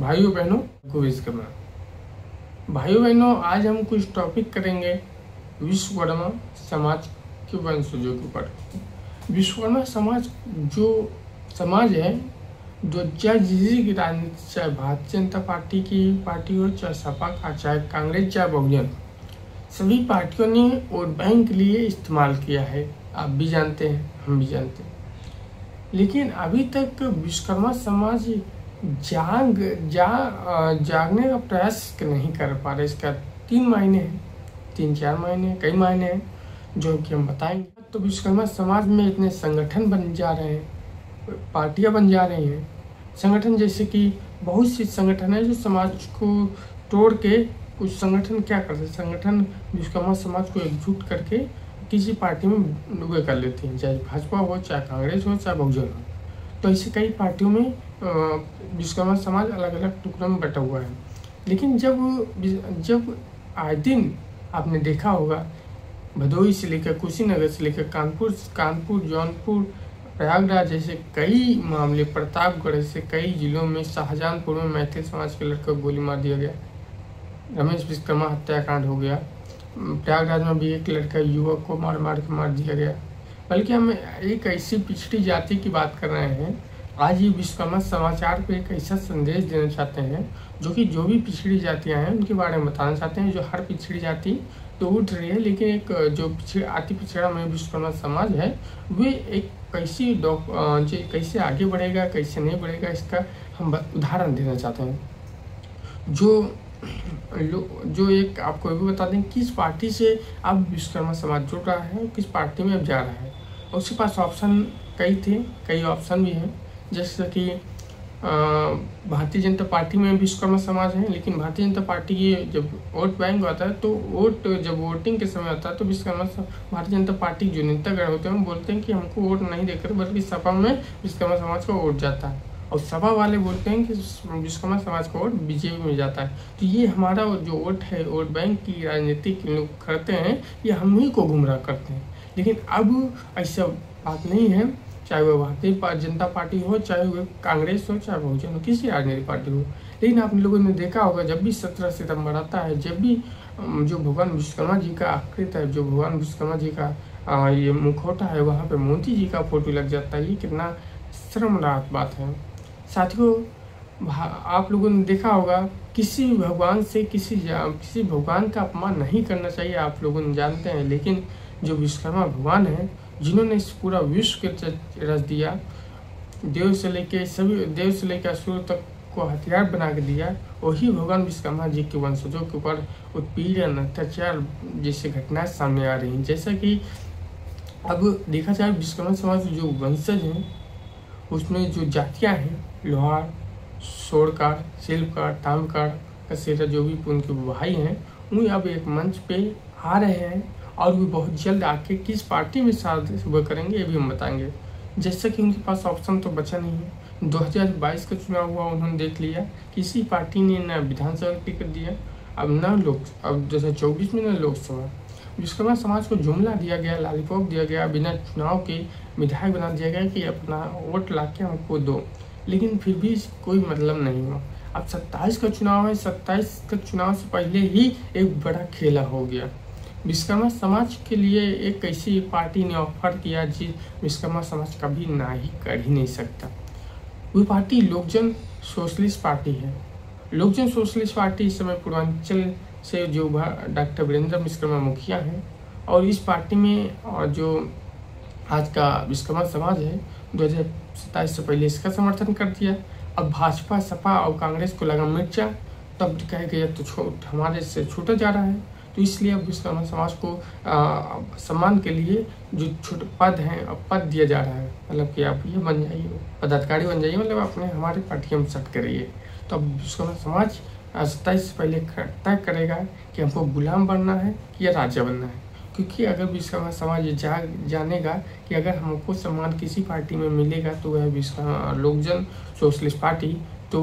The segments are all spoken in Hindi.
भाइयों बहनों को विश्वकर्मा। भाइयों बहनों, आज हम कुछ टॉपिक करेंगे विश्वकर्मा समाज के वंशजों के ऊपर। विश्वकर्मा समाज जो समाज है, जो चाहे की राजनीति, चाहे भारतीय जनता पार्टी की पार्टी हो, चाहे सपा का, चाहे कांग्रेस, चाहे बहुजन, सभी पार्टियों ने वोट बैंक के लिए इस्तेमाल किया है। आप भी जानते हैं, हम भी जानते हैं। लेकिन अभी तक विश्वकर्मा समाज जागने का प्रयास नहीं कर पा रहे। इसका 3 मायने हैं, 3-4 मायने, कई मायने हैं जो कि हम बताएंगे। तो विश्वकर्मा समाज में इतने संगठन बन जा रहे हैं, पार्टियां बन जा रही हैं। संगठन जैसे कि बहुत सी संगठन है जो समाज को तोड़ के कुछ संगठन क्या करते हैं, संगठन विश्वकर्मा समाज को एकजुट करके किसी पार्टी में डुबे कर लेती हैं, चाहे भाजपा हो, चाहे कांग्रेस हो, चाहे बहुजन हो। तो ऐसे कई पार्टियों में विश्वकर्मा समाज अलग अलग टुकड़ों में बटा हुआ है। लेकिन जब आए दिन आपने देखा होगा, भदोही से लेकर कुशीनगर से लेकर कानपुर, जौनपुर, प्रयागराज जैसे कई मामले, प्रतापगढ़ से कई जिलों में, शाहजहानपुर में मैथिल समाज के लड़के को गोली मार दिया गया, रमेश विश्वकर्मा हत्याकांड हो गया, प्रयागराज में भी एक लड़का युवक को मार दिया गया। बल्कि हम एक ऐसी पिछड़ी जाति की बात कर रहे हैं। आज ये विश्वकर्मा समाचार पे एक ऐसा संदेश देना चाहते हैं जो भी पिछड़ी जातियां हैं उनके बारे में बताना चाहते हैं। जो हर पिछड़ी जाति तो उठ रही है, लेकिन एक जो अति पिछड़ा में विश्वकर्मा समाज है, वे एक कैसे आगे बढ़ेगा, कैसे नहीं बढ़ेगा, इसका हम उदाहरण देना चाहते हैं। जो एक आपको भी बता दें किस पार्टी से अब विश्वकर्मा समाज जुड़ रहा है, किस पार्टी में अब जा रहा है। उसके पास ऑप्शन कई ऑप्शन भी हैं, जैसे कि भारतीय जनता पार्टी में विश्वकर्मा समाज है। लेकिन भारतीय जनता पार्टी की जब वोट बैंक होता है तो जब वोटिंग के समय आता है तो भारतीय जनता पार्टी जो नेतागण होते हैं वो बोलते हैं कि हमको वोट नहीं देकर बल्कि सपा में विश्वकर्मा समाज का वोट जाता है, और सपा वाले बोलते हैं कि विश्वकर्मा समाज का वोट बीजेपी में जाता है। तो ये हमारा जो वोट है, वोट बैंक की राजनीति लोग करते हैं, ये हम ही को गुमराह करते हैं। लेकिन अब ऐसा बात नहीं है, चाहे वो भारतीय जनता पार्टी हो, चाहे वो कांग्रेस हो, चाहे बहुजन हो, किसी राजनीतिक पार्टी हो। लेकिन आप लोगों ने देखा होगा, जब भी 17 सितंबर आता है, जब भी जो भगवान विश्वकर्मा जी का आकृति है, जो भगवान विश्वकर्मा जी का ये मुखौटा है, वहाँ पे मोदी जी का फोटो लग जाता है। ये कितना शर्मनाक बात है। साथियों, आप लोगों ने देखा होगा, किसी भगवान से किसी भगवान का अपमान नहीं करना चाहिए, आप लोगों ने जानते हैं। लेकिन जो विश्वकर्मा भगवान है, जिन्होंने इस पूरा विश्व के रच दिया, देव से लेकर असुर तक को हथियार बना के दिया, वही भगवान विश्वकर्मा जी के वंशजों के ऊपर उत्पीड़न, अत्याचार जैसी घटनाएं सामने आ रही हैं। जैसा कि अब देखा जाए, विश्वकर्मा समाज जो वंशज हैं उसमें जो जातियां हैं, लोहार, सोड़कार, शिल्पकार, ताम्रकार, कसेरा, जो भी उनके भाई हैं, वो अब एक मंच पे आ रहे हैं और भी बहुत जल्द आके किस पार्टी में शामिल सुबह करेंगे ये भी हम बताएंगे। जैसा कि उनके पास ऑप्शन तो बचा नहीं है। 2022 का चुनाव हुआ, उन्होंने देख लिया किसी पार्टी ने न विधानसभा टिकट दिया, अब 2024 में न लोकसभा। विश्वकर्मा समाज को जुमला दिया गया, लॉलीपॉप दिया गया, बिना चुनाव के विधायक बना दिया गया कि अपना वोट ला के हमको दो। लेकिन फिर भी कोई मतलब नहीं हुआ। अब 27 का चुनाव है, 27 का चुनाव से पहले ही एक बड़ा खेला हो गया। विश्वकर्मा समाज के लिए एक ऐसी पार्टी ने ऑफर किया जी विश्वकर्मा समाज कभी ना ही कर ही नहीं सकता। वो पार्टी लोकजन सोशलिस्ट पार्टी है। लोकजन सोशलिस्ट पार्टी इस समय पूर्वांचल से जो डॉक्टर वीरेंद्र विश्वकर्मा मुखिया हैं, और इस पार्टी में जो आज का विश्वकर्मा समाज है, 2027 से पहले इसका समर्थन कर दिया। अब भाजपा, सपा और कांग्रेस को लगा मिर्चा, तब कह गया तो हमारे से छूटा जा रहा है। तो इसलिए अब विश्वकर्मा समाज को सम्मान के लिए जो छोटे पद दिया जा रहा है, मतलब कि आप ये बन जाइए, पदाधिकारी बन जाइए, मतलब अपने हमारे पार्टी में सेट करिए। तो अब विश्वकर्मा समाज 27 से पहले तय करेगा कि हमको गुलाम बनना है या राजा बनना है। क्योंकि अगर विश्वकर्मा समाज जानेगा कि अगर हमको सम्मान किसी पार्टी में मिलेगा तो वह विश्वकर्मा लोकजन सोशलिस्ट पार्टी तो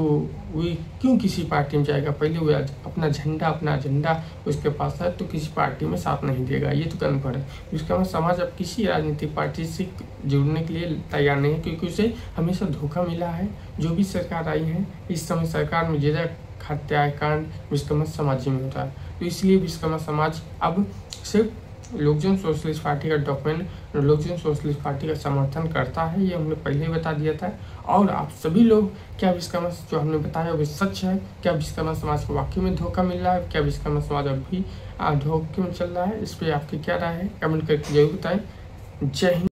वो क्यों किसी पार्टी में जाएगा? पहले वो अपना अपना एजेंडा उसके पास है, तो किसी पार्टी में साथ नहीं देगा, ये तो कन्फर्म है। विश्वकर्मा समाज अब किसी राजनीतिक पार्टी से जुड़ने के लिए तैयार नहीं है, क्योंकि उसे हमेशा धोखा मिला है। जो भी सरकार आई है, इस समय सरकार में ज़्यादा हत्याकांड विश्वकर्मा समाज में होता है। तो इसलिए विश्वकर्मा समाज अब सिर्फ लोकजन सोशलिस्ट पार्टी का डॉक्यूमेंट लोकजन सोशलिस्ट पार्टी का समर्थन करता है, ये हमने पहले ही बता दिया था। और आप सभी लोग, क्या विश्वकर्मा जो हमने बताया वो सच है? क्या विश्वकर्मा समाज को वाकई में धोखा मिल रहा है? क्या विश्वकर्मा समाज अब भी धोखे में चल रहा है? इस पर आपकी क्या राय है? कमेंट करके जरूर बताएं। जय हिंद।